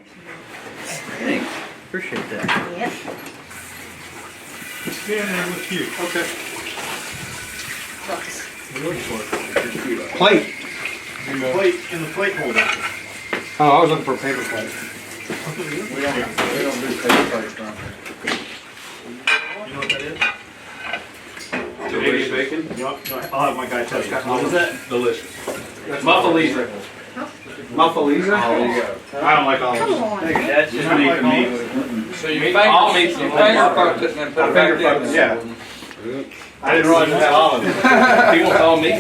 Thanks. Appreciate that. Yep. Stand there with you. Okay. Books. Plate. Plate in the plate holder. Oh, I was looking for a paper plate. We don't do paper plates down here. You know what that is? Canadian bacon. You know, I'll have my guy tell you. What is that? Delicious. Muffalisa. Muffalisa? Oh, there you go. I don't like all Come this. on. That's You just don't me. like meat? So you All finger, meats, you you finger finger fucked it and then put it Finger back fucked in. it, yeah. I didn't realize you had all of it. People call meat.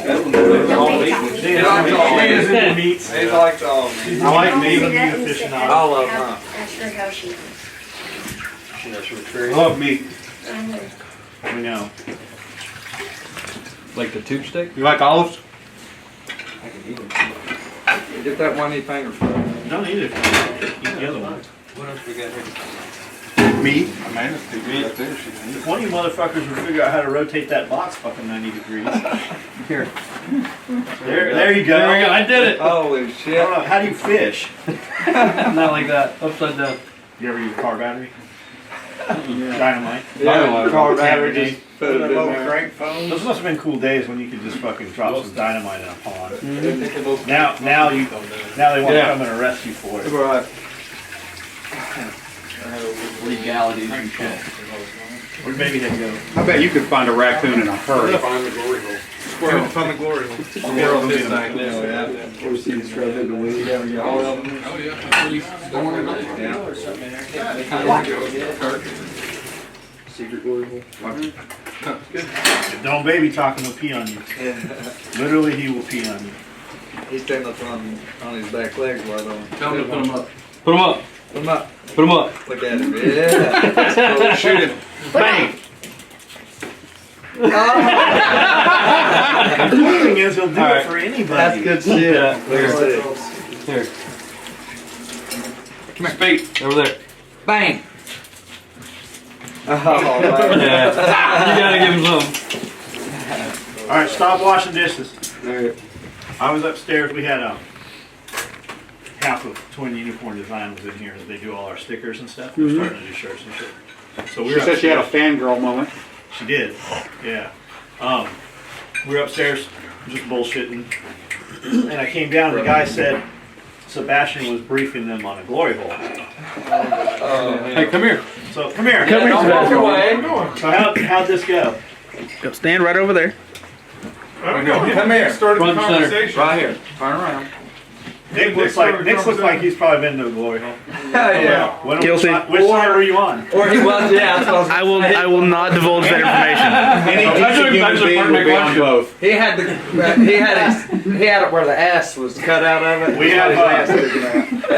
All meat. She is into meats. He likes all meat. I like meat. All All of them, huh? That's her how she. I love meat. We know. Like the tube steak? You like olives? Get that one he finger fucked. Don't eat it. Eat the other one. What else we got here? Meat. I mean, it's too meat. If one of you motherfuckers would figure out how to rotate that box fucking 90 degrees. Here. There you go. There we go. I did it. Holy I shit. don't know, how do you fish? Not like that. Upside down. You ever use a car battery? Dynamite. Yeah, car battery, Candy. just put it in there. crank phone. Those must have been cool days when you could just fucking drop some dynamite in a pond. Mm-hmm. Now they want to come and arrest you for it. Right. Legalities and shit. Or maybe they go. I bet you could find a raccoon in a hurry. Find the glory hole. Squirrel. Find the glory hole. Squirrel this this thing. thing. All of them. Oh, yeah. Don't worry about it. Secret glory hole. If don't baby talking, he'll pee on you. Literally, he will pee on you. He's standing up on his back legs while on. Tell him to put them up. Put them up. Put him up. Put them up. Look at him. Yeah. That's cool. Shoot him. Bang! The cool thing is, he'll do it for anybody. That's good shit. Yeah. There it is. Here. Come here. Speed. Over there. Bang. Oh, man. Yeah. You gotta give him some. All right, stop washing dishes. There. I was upstairs. We had half of Twin Unicorn Design was in here. They do all our stickers and stuff. We're starting to do shirts and shit. So we She were said she had a upstairs. fangirl moment. She did. Yeah. We were upstairs just bullshitting, and I came down. And the guy said Sebastian was briefing them on a glory hole. Hey, come here. So come here. Come here, Don't walk away. So how'd this go? Go stand right over there. I don't know. Come here. Started the Front center. conversation. Right here. Turn around. Nick looks like he's probably been to a glory hole. Yeah. Guilty. Which side were you on? Or he was, yeah. That's what I was I will not divulge that information. Any That's decent a- human that's a being part of would be my on question. both. He had the he had it where the ass was cut out of it. We He have, had his ass sticking out.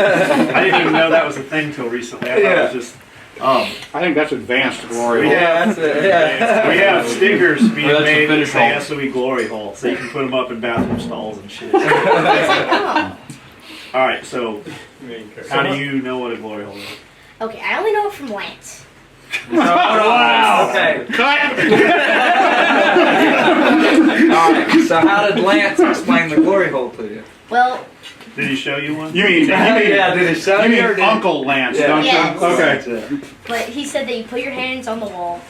I didn't even know that was a thing till recently. I thought it was just. I think that's advanced glory. Yeah, that's it. Yeah. We have stickers being Well, that's the made that finish say hole. SOE glory hole, so you can put them up in bathroom stalls and shit. All right, so how do you know what a glory hole is? Okay, I only know it from Lance. Wow. Okay. All right. So how did Lance explain the glory hole to you? Well, Did he show you one? You mean Yeah. Did he show you you or mean did Uncle Lance, Yeah. don't Yes. you? Okay. but he said that you put your hands on the wall,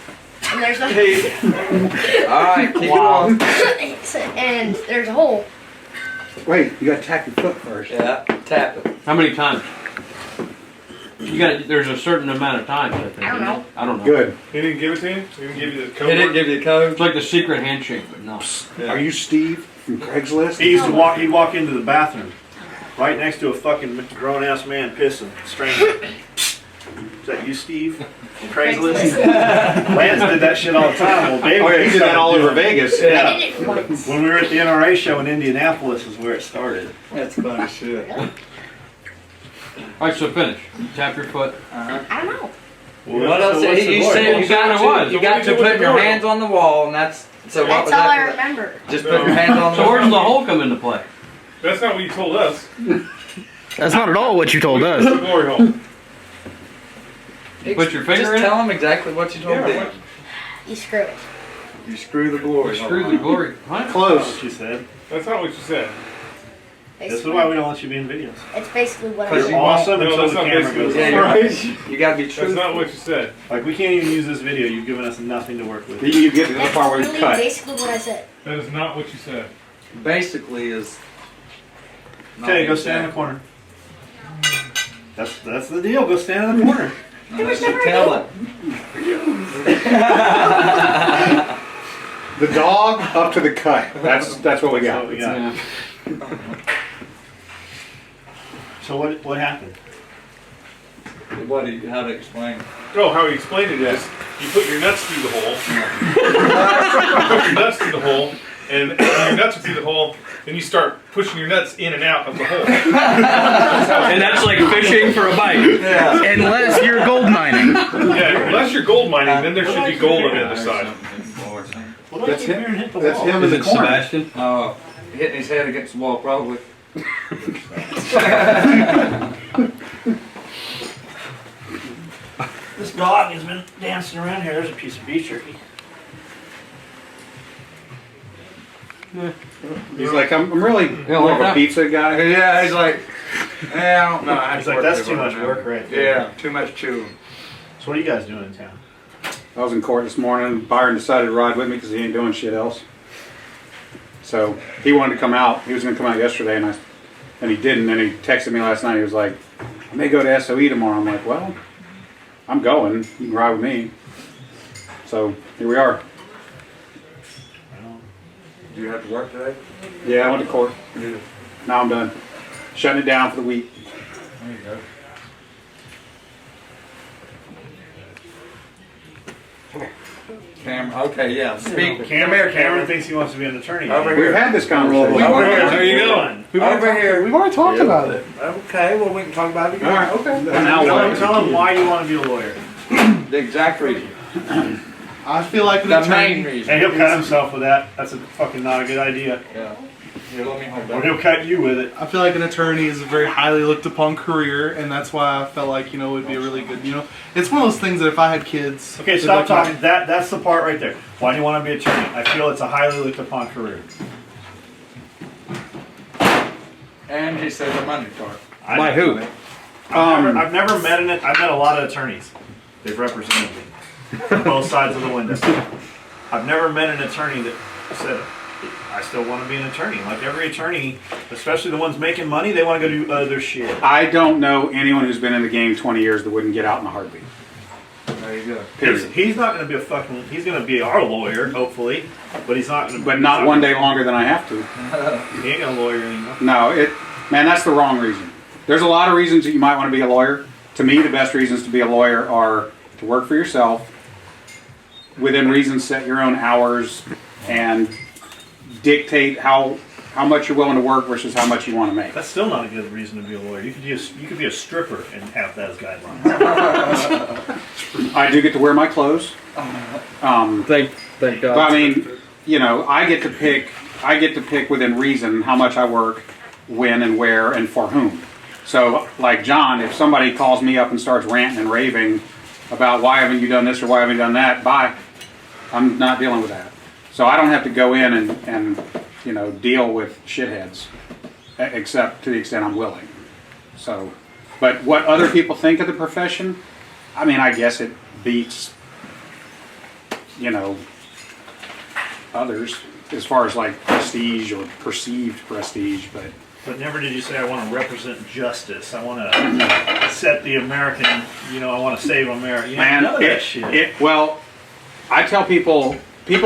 and there's a All right. Keep on. and there's a hole. Wait, you gotta tap your foot first. Yeah. Tap it. How many times? You got. There's a certain amount of times. I think. I don't know. I don't know. Good. He didn't give it to you? He didn't give you the code? He didn't give you a code. It's like the secret handshake, but no. Are you Steve from Craigslist? He used to walk. He'd walk into the bathroom, right next to a fucking grown ass man pissing, stranger. Is that you, Steve? From Craigslist? Lance did that shit all the time. Well, David, Oh yeah, you did that all over Vegas. I Yeah. did it once. When we were at the NRA show in Indianapolis, is where it started. That's funny shit. All right, so finish. Tap your foot. Uh-huh. I don't know. Well, What so else? what's the You glory said hole? you got What to was? you got to put your hands on the wall, and that's so. What That's was all I that? remember. Just put your hands on the So wall. where does the hole come into play? That's not what you told us. That's not at all what you told It's us. the glory hole. Put your finger Just in it? tell them exactly what you told Yeah, them. what- You screw it. You screw the glory. Screw the glory. What? That's Close. what you said. That's not what you said. This is why we don't let you be in videos. It's basically what I Because said. you Awesome No, until that's the not camera basically goes Yeah, off. you're Right. You gotta be That's truthful. not what you said. Like we can't even use this video. You've given us nothing to work with. You get to the That's part where it's really cut. basically what I said. That is not what you said. Basically is. Okay, go stand in the corner. That's the deal. Go stand in the corner. There was never a Tell deal. it. The dog up to the cut. That's what we That's got. what we got. So what happened? What do you, how to explain? Oh, how he explained it is, you put your nuts through the hole. You put your nuts through the hole, and after your nuts are through the hole, then you start pushing your nuts in and out of the hole. And that's like fishing for a bite. Yeah. Unless you're gold mining. Yeah, unless you're gold mining, then there should be gold on the other side. What do I keep hearing hit the wall? That's him in the corner. Sebastian? Oh, hitting his head against the wall, probably. This dog has been dancing around here. There's a piece of beef jerky. He's like, I'm really more like of a that? pizza guy. Yeah, he's like, I don't know. He's like, that's too much work right there. Yeah, too much chewing. So what are you guys doing in town? I was in court this morning. Byron decided to ride with me because he ain't doing shit else. So he wanted to come out. He was going to come out yesterday, and he didn't. And he texted me last night. He was like, I may go to SOE tomorrow. I'm like, well, I'm going. You can ride with me. So here we are. Do you have to work today? Yeah, I went to court. Yeah. Now I'm done. Shutting it down for the week. There you go. Cameron, okay, yeah. Speak. Cameron thinks he wants to be an attorney. Over We've here. had this conversation. Over here. There you go. Over here. We've already talked about it. Okay, well, we can talk about it All again. right, okay. Tell Now him, what? tell him why you want to be a lawyer. The exact reason. I feel like an The attorney. main reason. And he'll cut himself with that. That's a fucking not a good idea. Yeah. Here, let me hold Or that. he'll cut you with it. I feel like an attorney is a very highly looked upon career, and that's why I felt like, it would be a really good, it's one of those things that if I had kids. Okay, they'd stop like my- talking. That's the part right there. Why do you want to be an attorney? I feel it's a highly looked upon career. And he said the money part. By who? I've never met I've met a lot of attorneys. They've represented me on both sides of the window. I've never met an attorney that said, I still want to be an attorney. Like every attorney, especially the ones making money, they want to go do other shit. I don't know anyone who's been in the game 20 years that wouldn't get out in a heartbeat. There you go. Period. He's not going to be he's going to be our lawyer, hopefully, but he's not going to. But not one day longer than I have to. He ain't going to lawyer anymore. No, man, that's the wrong reason. There's a lot of reasons that you might want to be a lawyer. To me, the best reasons to be a lawyer are to work for yourself, within reason, set your own hours, and dictate how much you're willing to work versus how much you want to make. That's still not a good reason to be a lawyer. You could be a stripper and have that as guidelines. I do get to wear my clothes. Thank But God. I mean, I get to pick within reason how much I work, when and where and for whom. So, like John, if somebody calls me up and starts ranting and raving about why haven't you done this or why haven't you done that, bye. I'm not dealing with that. So I don't have to go in and deal with shitheads, except to the extent I'm willing. So, but what other people think of the profession, I mean, I guess it beats, others as far as like prestige or perceived prestige, But never did you say, I want to represent justice. I want to set the American, I want to save America. man, None of that shit. well, I tell people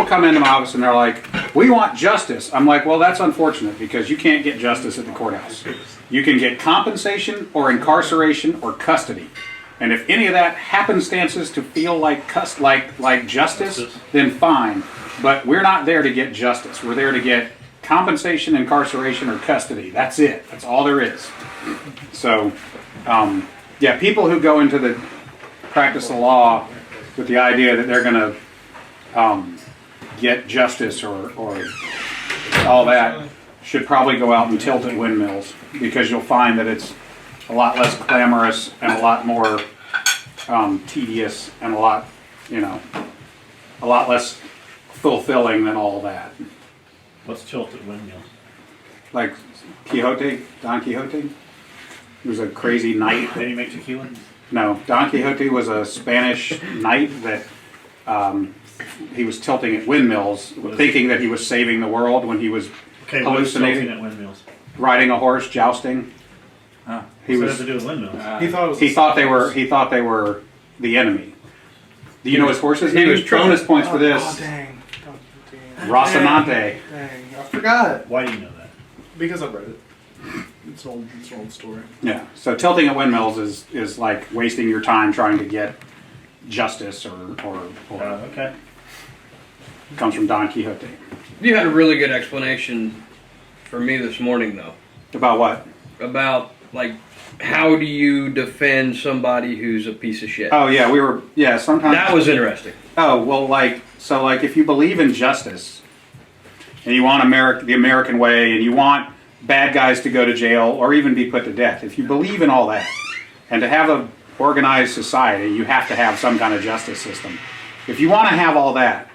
come into my office and they're like, we want justice. I'm like, well, that's unfortunate because you can't get justice at the courthouse. You can get compensation or incarceration or custody. And if any of that happenstances to feel like justice, then fine. But we're not there to get justice. We're there to get compensation, incarceration, or custody. That's it. That's all there is. So, people who go into the practice of law with the idea that they're going to get justice or all that should probably go out and tilt at windmills, because you'll find that it's a lot less glamorous and a lot more tedious and a lot less fulfilling than all that. What's tilted windmill? Like Quixote, Don Quixote. He was a crazy knight. Did he make tequila? No, Don Quixote was a Spanish knight that he was tilting at windmills, thinking that he was saving the world when he was Okay, what is hallucinating, tilting at windmills? riding a horse, jousting. He What was. does it do with windmills? He thought it was. He thought they were. He thought they were the enemy. Do you know his horse's name? was bonus points for Oh, this. dang. Rocinante. Dang. I forgot. Why do you know that? Because I read it. It's an old story. Yeah. So tilting at windmills is like wasting your time trying to get justice or Okay. comes from Don Quixote. You had a really good explanation for me this morning, though, About what? about like how do you defend somebody who's a piece of shit. Oh yeah, sometimes That was interesting. Oh, well, like if you believe in justice and you want the American way and you want bad guys to go to jail or even be put to death, if you believe in all that and to have a organized society, you have to have some kind of justice system. If you want to have all that,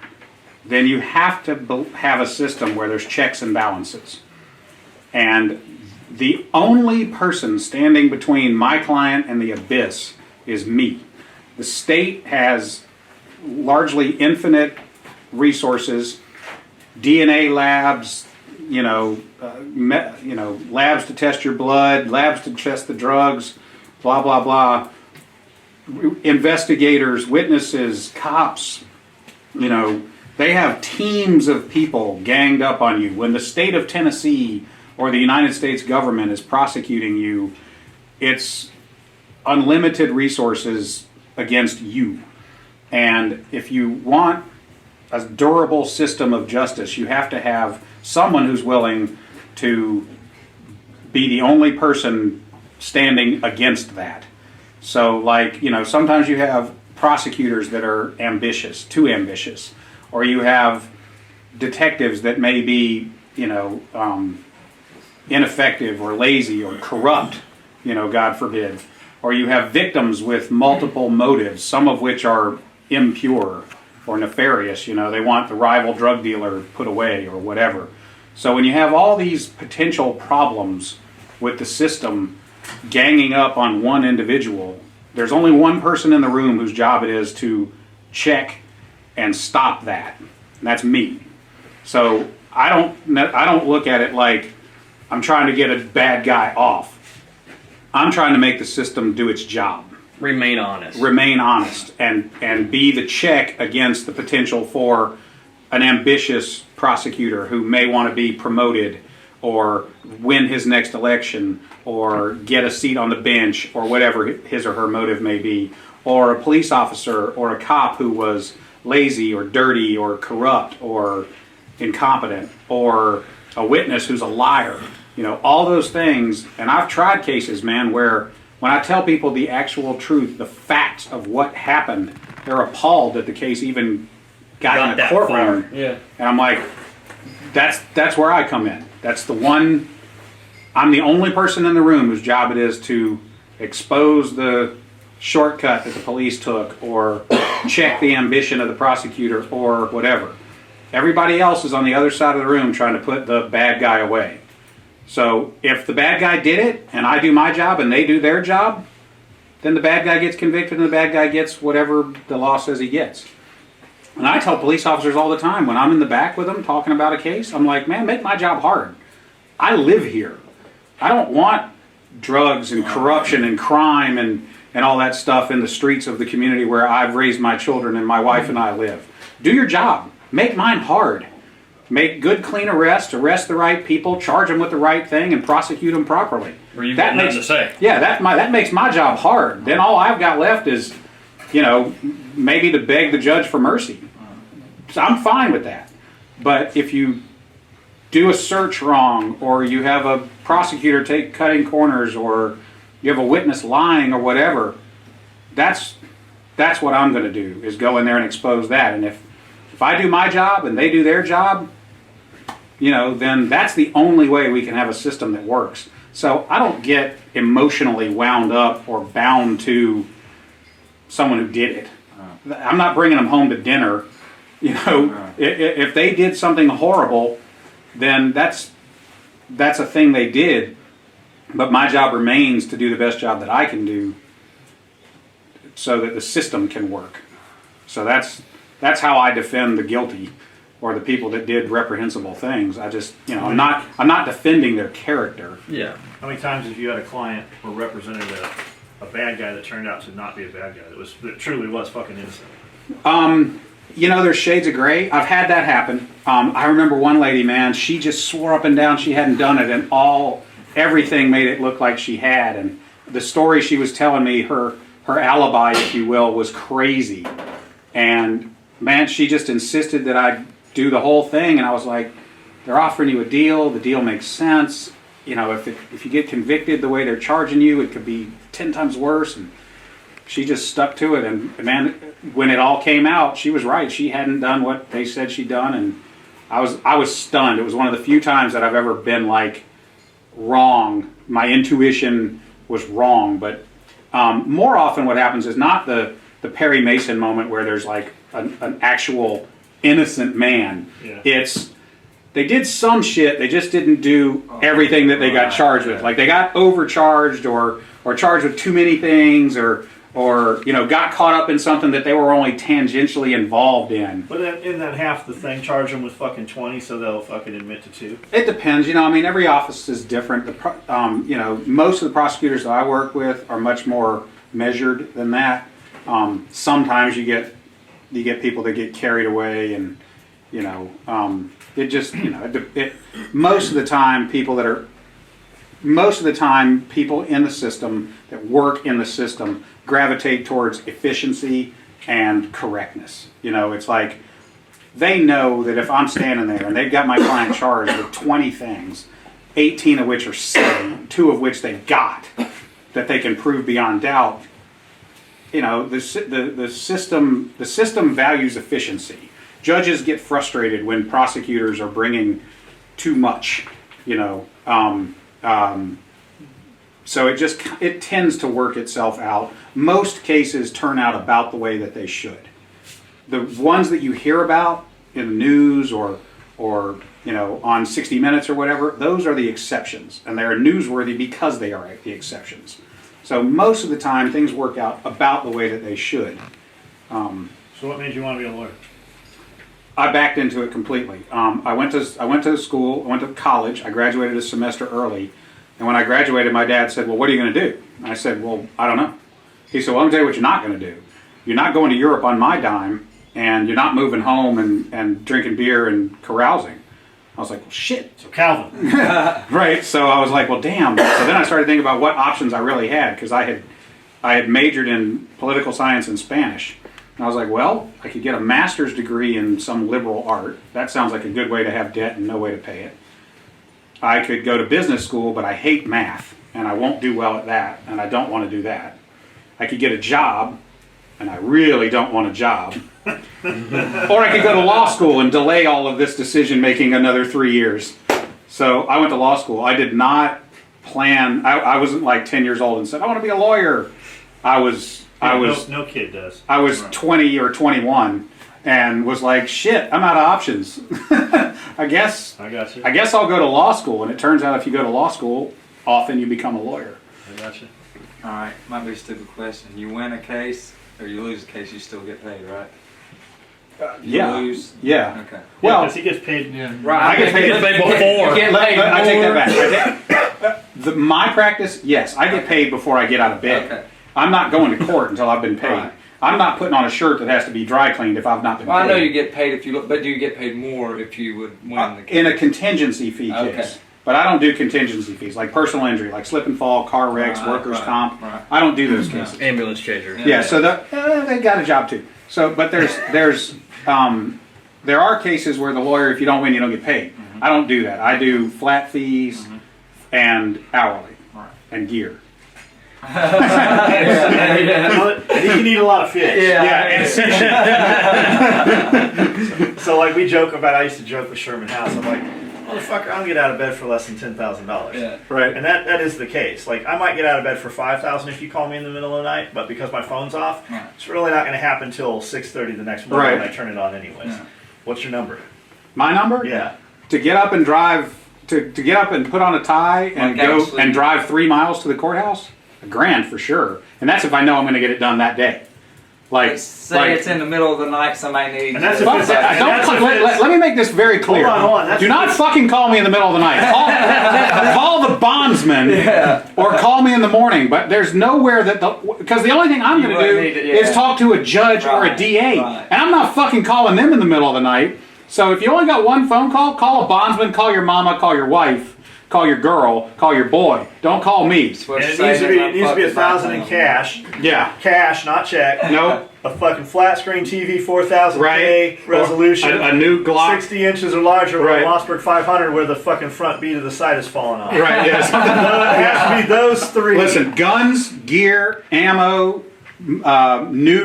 then you have to have a system where there's checks and balances. And the only person standing between my client and the abyss is me. The state has largely infinite resources, DNA labs, labs to test your blood, labs to test the drugs, blah, blah, blah. Investigators, witnesses, cops, they have teams of people ganged up on you. When the state of Tennessee or the United States government is prosecuting you, it's unlimited resources against you. And if you want a durable system of justice, you have to have someone who's willing to be the only person standing against that. So, sometimes you have prosecutors that are ambitious, too ambitious, or you have detectives that may be, ineffective or lazy or corrupt, God forbid. Or you have victims with multiple motives, some of which are impure or nefarious. They want the rival drug dealer put away or whatever. So when you have all these potential problems with the system ganging up on one individual, there's only one person in the room whose job it is to check and stop that. And that's me. So I don't look at it like I'm trying to get a bad guy off. I'm trying to make the system do its job. Remain honest. Remain honest and be the check against the potential for an ambitious prosecutor who may want to be promoted or win his next election or get a seat on the bench or whatever his or her motive may be, or a police officer or a cop who was lazy or dirty or corrupt or incompetent, or a witness who's a liar. All those things. And I've tried cases, man, where when I tell people the actual truth, the facts of what happened, they're appalled that the case even got in the courtroom. Yeah. And I'm like, that's where I come in. That's the one. I'm the only person in the room whose job it is to expose the shortcut that the police took or check the ambition of the prosecutor or whatever. Everybody else is on the other side of the room trying to put the bad guy away. So if the bad guy did it and I do my job and they do their job, then the bad guy gets convicted and the bad guy gets whatever the law says he gets. And I tell police officers all the time when I'm in the back with them talking about a case, I'm like, man, make my job hard. I live here. I don't want drugs and corruption and crime and all that stuff in the streets of the community where I've raised my children and my wife and I live. Do your job. Make mine hard. Make good, clean arrests, arrest the right people, charge them with the right thing, and prosecute them properly. Or you've got nothing to say. Yeah, that makes my job hard. Then all I've got left is, maybe to beg the judge for mercy. So I'm fine with that. But if you do a search wrong, or you have a prosecutor cutting corners, or you have a witness lying, or whatever, that's what I'm going to do, is go in there and expose that. And if I do my job and they do their job, then that's the only way we can have a system that works. So I don't get emotionally wound up or bound to someone who did it. I'm not bringing them home to dinner. If they did something horrible, then that's that's a thing they did, but my job remains to do the best job that I can do so that the system can work. So that's how I defend the guilty or the people that did reprehensible things. I just, I'm not defending their character. Yeah. How many times have you had a client or represented a bad guy that turned out to not be a bad guy, that truly was fucking innocent? There's shades of gray. I've had that happen. I remember one lady, man, she just swore up and down she hadn't done it, and everything made it look like she had. And the story she was telling me, her alibi, if you will, was crazy. And man, she just insisted that I do the whole thing, and I was like, they're offering you a deal. The deal makes sense. If you get convicted the way they're charging you, it could be 10 times worse. And she just stuck to it, and man, when it all came out, she was right. She hadn't done what they said she'd done, and I was stunned. It was one of the few times that I've ever been like wrong. My intuition was wrong, but more often what happens is not the Perry Mason moment where there's like an actual innocent man. Yeah. It's they did some shit, they just didn't do everything that they got charged with. Like they got overcharged or charged with too many things or got caught up in something that they were only tangentially involved in. But in that half the thing, charge them with fucking 20 so they'll fucking admit to 2? It depends. Every office is different. Most of the prosecutors that I work with are much more measured than that. Sometimes you get people that get carried away, and it just most of the time people in the system that work in the system gravitate towards efficiency and correctness. It's like they know that if I'm standing there and they've got my client charged with 20 things, 18 of which are silly, 2 of which they got that they can prove beyond doubt. The system values efficiency. Judges get frustrated when prosecutors are bringing too much. So it tends to work itself out. Most cases turn out about the way that they should. The ones that you hear about in the news or on 60 Minutes or whatever, those are the exceptions, and they're newsworthy because they are the exceptions. So most of the time, things work out about the way that they should. So what made you want to be a lawyer? I backed into it completely. I went to school. I went to college. I graduated a semester early. And when I graduated, my dad said, well, what are you going to do? I said, well, I don't know. He said, well, I'm going to tell you what you're not going to do. You're not going to Europe on my dime, and you're not moving home and drinking beer and carousing. I was like, well, shit. So Calvin. Right. So I was like, well, damn. So then I started thinking about what options I really had, because I had majored in political science and Spanish. And I was like, well, I could get a master's degree in some liberal art. That sounds like a good way to have debt and no way to pay it. I could go to business school, but I hate math, and I won't do well at that, and I don't want to do that. I could get a job, and I really don't want a job. Or I could go to law school and delay all of this decision-making another 3 years. So I went to law school. I did not plan, I wasn't like 10 years old and said, I want to be a lawyer. No kid does. I was 20 or 21 and was like, shit, I'm out of options. I guess I got you. I guess I'll go to law school. And it turns out if you go to law school, often you become a lawyer. I got you. All right, might be a stupid question. You win a case or you lose a case, you still get paid, right? You Yeah. lose. Yeah. Okay. Well, Because he gets paid. Yeah. I get paid before. I take that back. My practice, yes, I get paid before I get out of bed. Okay. I'm not going to court until I've been paid. Right. I'm not putting on a shirt that has to be dry cleaned if I've not been Well, paid. I know you get paid if you look, but do you get paid more if you would win the case? In a contingency fee Okay. case. But I don't do contingency fees, like personal injury, like slip and fall, car wrecks, Right, workers' right, comp. right. I don't do those cases. Ambulance chaser. Yeah, so they got a job too. So, but there are cases where the lawyer, if you don't win, you don't get paid. I don't do that. I do flat fees and hourly and gear. You can eat a lot of fish. Yeah, So like we joke about, I used to joke with Sherman House. I'm like, motherfucker, I don't get out of bed for less than $10,000. Yeah. right. And that is the case. Like I might get out of bed for $5,000 if you call me in the middle of the night, but because my phone's off, Right. it's really not going to happen until 6:30 the next morning when Right. I turn it on anyways. Yeah. What's your number? My number? Yeah. To get up and drive to get up and put on a tie and Like go actually- and drive 3 miles to the courthouse, $1,000 for sure. And that's if I know I'm going to get it done that day. Like, Say it's in the middle of the night, somebody needs. And that's it. if it's- Fuck, and that's if let me make this very clear. Hold on. That's Do if not it's- fucking call me in the middle of the night. Call the bondsman or call me in the morning. But there's nowhere that because the only thing I'm You going to do wouldn't need to- is yeah. talk to a judge or a Right, DA, right. and I'm not fucking calling them in the middle of the night. So if you only got one phone call a bondsman, call your mama, call your wife, call your girl, call your boy. Don't call me. And it needs to be $1,000 in cash. Yeah. Cash, not check. Nope. A fucking flat screen TV, 4000K Right. resolution. A new Glock. 60 inches or larger, Right. or a Mossberg 500 where the fucking front bead of the sight is falling off. Right. Yeah. Something. It has to be those three. Listen, guns, gear, ammo, new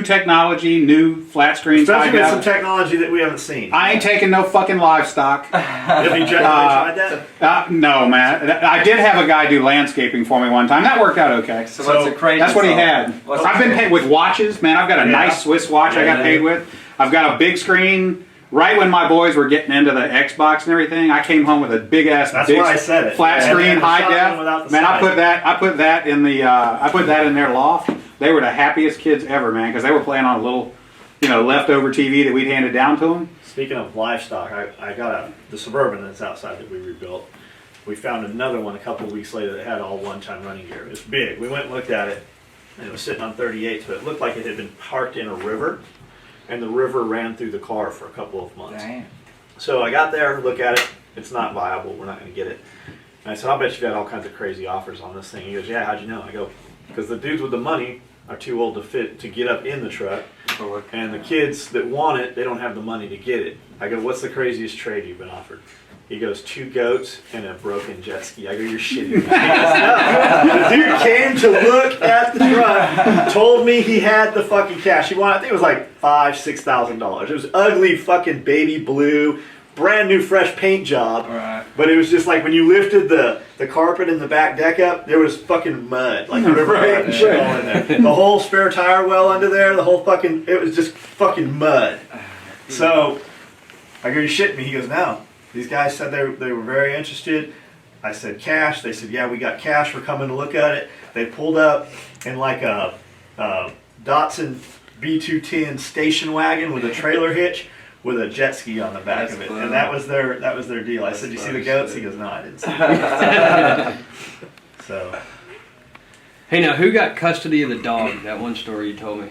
technology, new flat screens. Especially with high some def. technology that we haven't seen. I ain't taking no fucking livestock. Have you tried that? No, man. I did have a guy do landscaping for me one time. That worked out okay. So what's the crazy? That's what he had. What's I've been paid with watches, man. I've got a Yeah. nice Swiss watch I got Yeah. paid with. I've got a big screen. Right when my boys were getting into the Xbox and everything, I came home with a big ass, That's big why I said it. flat Yeah, screen, and the high shotgun without def. the Man, sight. I put that in the, I put that in their loft. They were the happiest kids ever, man, because they were playing on a little, leftover TV that we'd handed down to them. Speaking of livestock, I got the Suburban that's outside that we rebuilt. We found another one a couple of weeks later that had all one-time running gear. It was big. We went and looked at it, and it was sitting on 38s, but it looked like it had been parked in a river, and the river ran through the car for a couple of months. Damn. So I got there, look at it. It's not viable. We're not going to get it. And I said, I'll bet you've had all kinds of crazy offers on this thing. He goes, yeah, how'd you know? I go, because the dudes with the money are too old to get up in the truck. And the kids that want it, they don't have the money to get it. I go, what's the craziest trade you've been offered? He goes, 2 goats and a broken jet ski. I go, you're shitting me. He goes, no. The dude came to look at the truck, told me he had the fucking cash. He wanted, I think it was like $5,000-$6,000. It was ugly fucking baby blue, brand new fresh paint job. Right. But it was just like when you lifted the carpet in the back deck up, there was fucking mud, like river paint and shit all in there. The whole spare tire well under there, the whole fucking, it was just fucking mud. So I go, you shitting me? He goes, no. These guys said they were very interested. I said, cash. They said, yeah, we got cash. We're coming to look at it. They pulled up in like a Datsun B210 station wagon with a trailer hitch with a jet ski on the back That's of it. fun. And that was their deal. I said, you see the goats? He goes, no, I didn't see the goats. So, Hey, now who got custody of the dog? That one story you told me.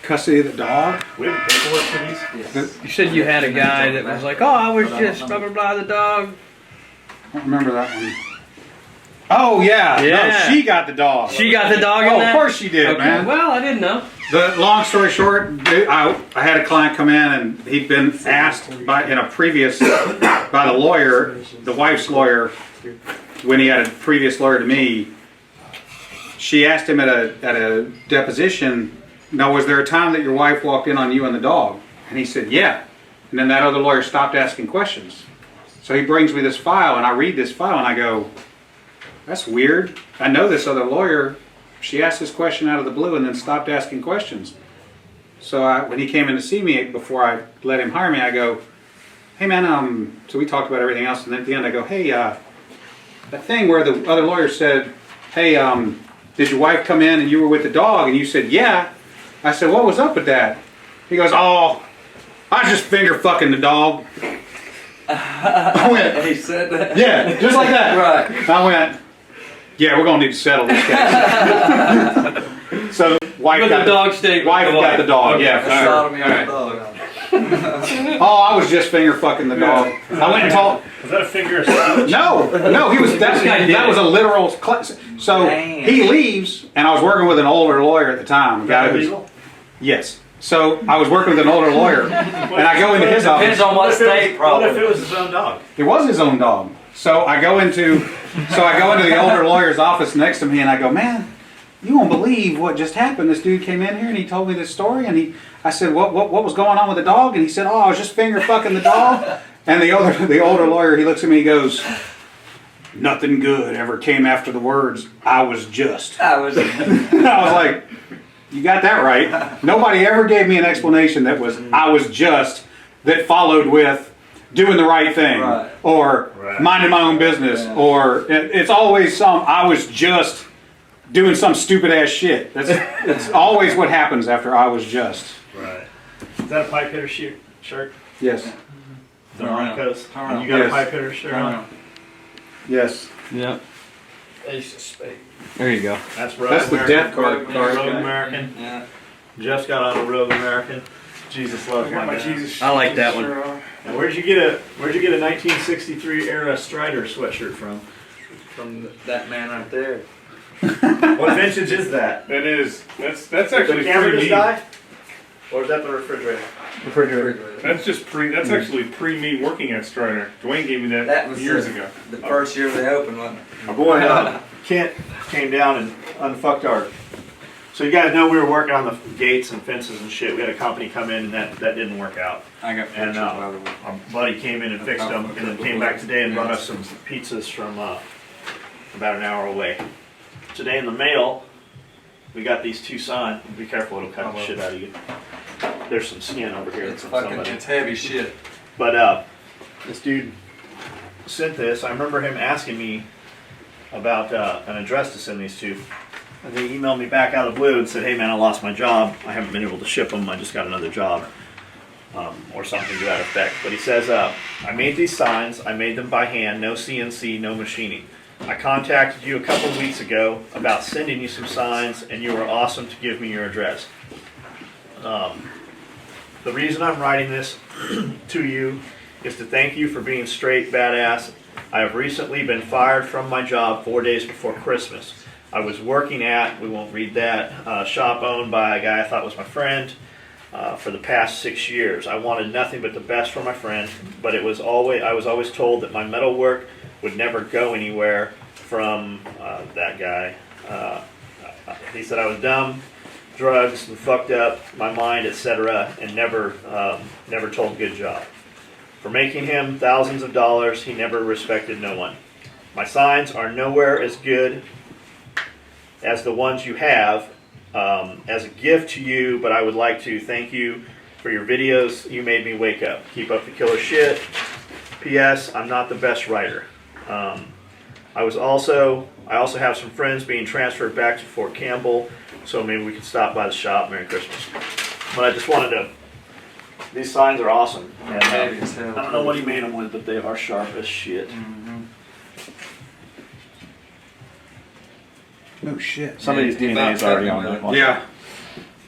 Custody of the dog. we have paperwork for these? Yes. You said you had a guy that was like, "Oh, I was just blah blah blah the dog." I don't remember that one. Oh yeah, Yeah. No, she got the dog. She got the dog in Oh, that? of course she did, Okay. man. Well, I didn't know. The long story short, I had a client come in and he'd been asked by the lawyer, the wife's lawyer, when he had a previous lawyer to me. She asked him at a deposition, "Now, was there a time that your wife walked in on you and the dog?" And he said, "Yeah." And then that other lawyer stopped asking questions. So he brings me this file, and I read this file, and I go, "That's weird. I know this other lawyer. She asked this question out of the blue and then stopped asking questions." So when he came in to see me, before I let him hire me, I go, "Hey man, so we talked about everything else, and then at the end I go, hey, that thing where the other lawyer said, hey, did your wife come in and you were with the dog?" And you said, "Yeah." I said, "What was up with that?" He goes, "Oh, I was just finger fucking the dog." I went, He said that. "Yeah, just like that." Right. I went, "Yeah, we're gonna need to settle this case." So wife But got the dog stayed with wife the got wife. the dog. Okay. Yeah, for sure. Sodomy on Alright. the dog. Oh, I was just finger fucking the dog. I went and told. Was that a figure of speech? No, he was. That was a literal. So Damn. he leaves, and I was working with an older lawyer at the time. A guy who's Illegal? yes. So I was working with an older lawyer, and I go into his office. Depends on what state, What if probably. it was his own dog? It was his own dog. So I go into the older lawyer's office next to me, and I go, "Man, you won't believe what just happened. This dude came in here and he told me this story, and I said, what was going on with the dog?" And he said, "Oh, I was just finger fucking the dog." And the older lawyer, he looks at me, he goes, "Nothing good ever came after the words, 'I was just.'" I was. And I was like, "You got that right." Nobody ever gave me an explanation that was, "I was just," that followed with, doing the right thing, Right. or Right. minding my own business, Yeah. or it's always I was just doing some stupid ass shit. It's always what happens after I was just. Right. Is that a pipe hitter shirt? Yes. The Turn around. Broncos? Turn around. You got Yes. a pipe hitter shirt Turn on? around. Yes. Yeah. Ace of spades. There you go. That's Rogue That's the American. death card. Rogue American. Yeah. Jeff's got on a Rogue American. Jesus loves my man. I like that one. And where'd you get a 1963 era Strider sweatshirt from? From that man right there. What vintage is that? That's The actually camera just pre-me. died? Or is that the refrigerator? That's that's actually pre-me working at Strider. Dwayne gave me that, That was years the- ago. The first year they opened, wasn't it? Our boy Kent came down and unfucked our. So you guys know we were working on the gates and fences and shit. We had a company come in and that didn't work out. I got And pictures, by the way. our buddy came in and fixed them, and then came back today and brought us some pizzas from about an hour away. Today in the mail, we got these two signs. Be careful, it'll cut the shit out of you. There's some skin over here It's from fucking, somebody. it's heavy shit. But this dude sent this. I remember him asking me about an address to send these to. And he emailed me back out of the blue and said, hey man, I lost my job. I haven't been able to ship them. I just got another job. Or something to that effect. But he says, I made these signs. I made them by hand. No CNC, no machining. I contacted you a couple of weeks ago about sending you some signs, and you were awesome to give me your address. The reason I'm writing this to you is to thank you for being straight badass. I have recently been fired from my job 4 days before Christmas. I was working at, we won't read that, shop owned by a guy I thought was my friend for the past 6 years. I wanted nothing but the best for my friend, but I was always told that my metal work would never go anywhere from that guy. He said I was dumb, drugs, and fucked up my mind, etc., and never told good job. For making him thousands of dollars, he never respected no one. My signs are nowhere as good as the ones you have as a gift to you, but I would like to thank you for your videos. You made me wake up. Keep up the killer shit. P.S. I'm not the best writer. I also have some friends being transferred back to Fort Campbell, so maybe we could stop by the shop. Merry Christmas. But I just wanted to. These signs are awesome. And, Heavy as hell. I don't know what he made them with, but they are sharp as shit. No shit. Some of these DNA is already on them. Yeah.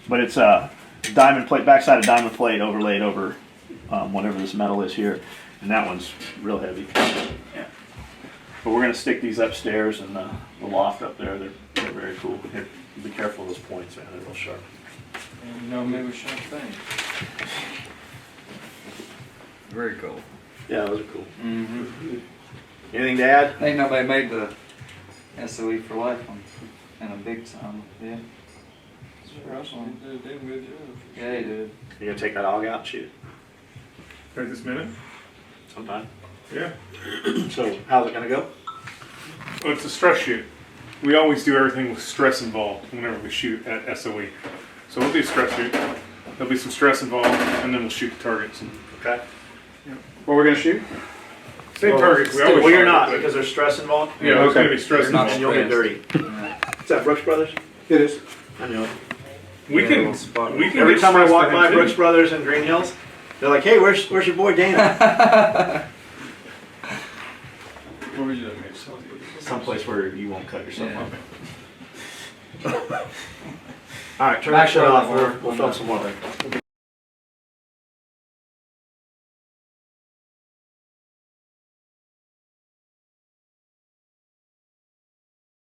But it's diamond plate, backside of diamond plate overlaid over whatever this metal is here, and that one's real heavy. Yeah. But we're gonna stick these upstairs in the loft up there. They're very cool. Here, be careful of those points, man. They're real sharp. You know, maybe we shouldn't think. Very cool. Yeah, those are cool. Anything to add? Ain't nobody made the SOE for life one and a big time. Yeah. Yeah, he did. You gonna take that hog out and shoot Right this minute? sometime? Yeah. So how's it gonna go? Well, it's a stress shoot. We always do everything with stress involved whenever we shoot at SOE. So we'll do a stress shoot. There'll be some stress involved, and then we'll shoot the targets. Okay. What we're gonna shoot? Same targets. We Well, always you're target, not but- because there's stress involved. Yeah, there's Okay. gonna be stress You're not And involved. you'll get dirty. Is that Brooks Brothers? It is. I know. We Yeah, can. little spot. We can. Every get time I stressed walk to by him, Brooks too. Brothers in Green Hills, they're like, "Hey, where's your boy Dana?" What were you doing? Someplace where you won't cut yourself up. All right, turn that shit off. We'll film some more.